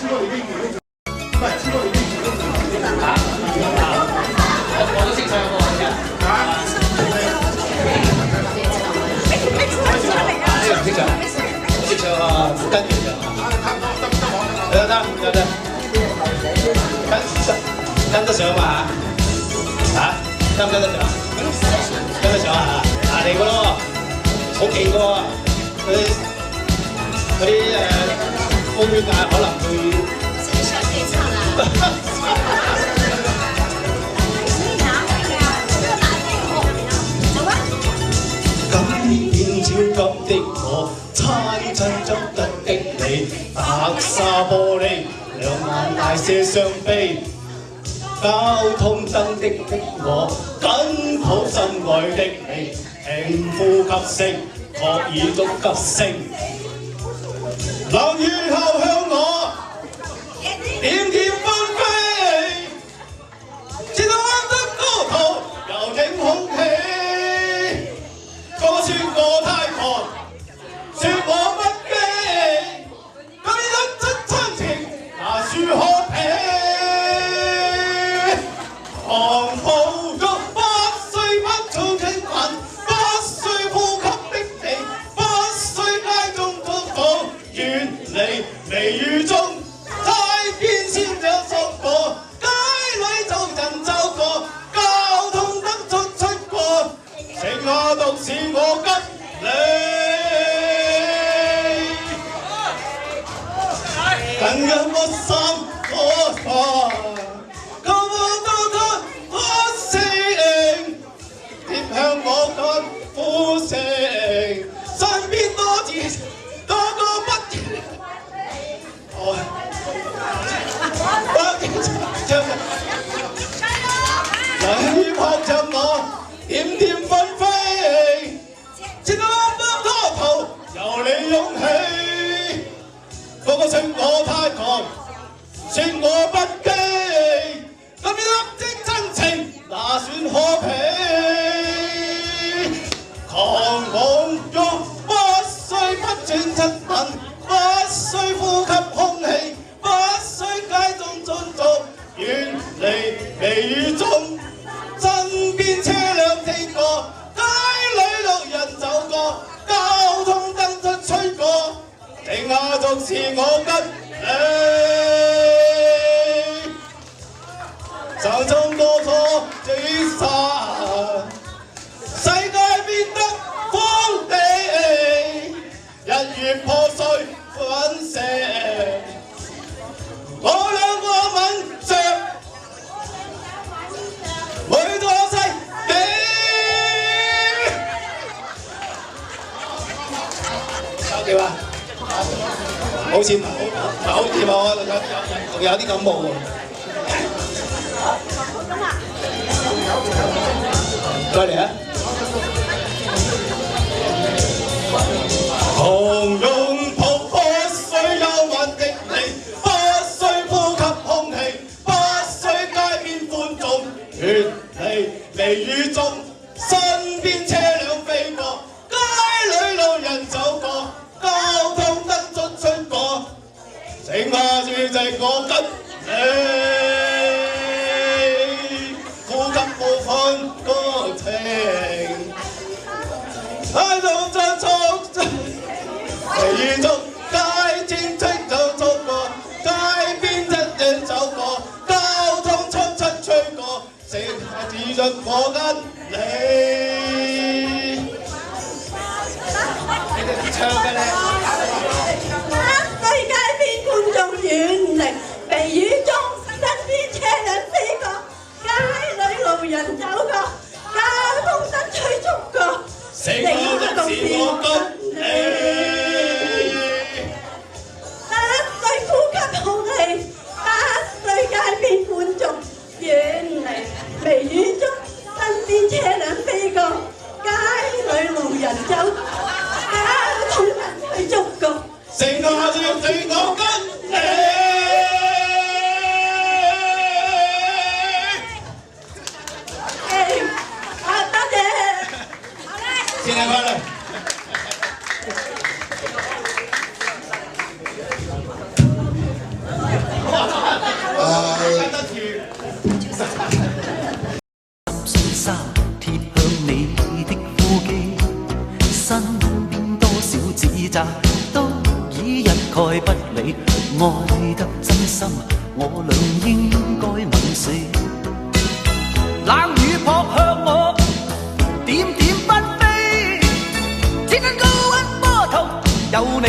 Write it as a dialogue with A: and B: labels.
A: 我都識唱喎，而家。呢個唔識唱，我識唱啊，跟住唱啊。得，跟得上嘛嚇？跟唔跟得上？跟得上啊！難嚟嘅咯，好勁嘅喎，嗰啲公園啊，可能會。
B: 上幾層啊？
A: 變焦急的我，猜親執得的你，白沙玻璃，兩眼大些傷悲。交通燈的我，緊抱心愛的你，輕呼吸聲，確已足急升。落雨後向我，點點紛飛，直到彎得高頭，又挺空氣。我說我太狂，說我不羈，咁一出親情，那樹可比？狂暴中不需不做情人，不需呼吸的你，不需街中禱告，遠離微雨中，街邊先有索過，街裏就人走過，交通燈出過。剩下獨是我跟你，近日我心可發，求我到他可適應，貼向我跟呼聲，身邊多字多個不停。你抱着我，點點紛飛，直到啱拖頭，由你湧起。個個說我太狂，說我不羈，咁一粒的真情，哪算可比？狂妄中不需不斷親吻，不需呼吸空氣，不需街中進逐，遠離微雨中。身邊車輛經過，街裏路人走過，交通燈出吹過，剩下獨是我跟你。手中多錯轉散，世界變得荒地，日月破碎粉飾，我兩個吻着。每個世紀，搞掂啊！好似唔係好掂啊！仲有啲感冒喎。再嚟啊！狂擁抱不需憂鬱的你，不需呼吸空氣，不需街邊觀眾。遠離微雨中，身邊車輛飛過，街裏路人走過，交通燈出過，剩下住就我跟你，呼吸無分歌情，喺度就衝微雨中，街前吹就衝過，街邊一人走過，交通吹過。剩下只准我跟你。你哋唱嘅咧。
C: 對街邊觀眾遠離，微雨中身邊車輛飛過，街裏路人走過，交通燈吹觸過，
A: 剩下獨是我跟你。
C: 不需呼吸空氣，不需街邊觀眾遠離。微雨中，身邊車輛
D: 愛得真心，我倆應該吻死。冷雨撲向我，點點不飛，天空高溫波濤，有你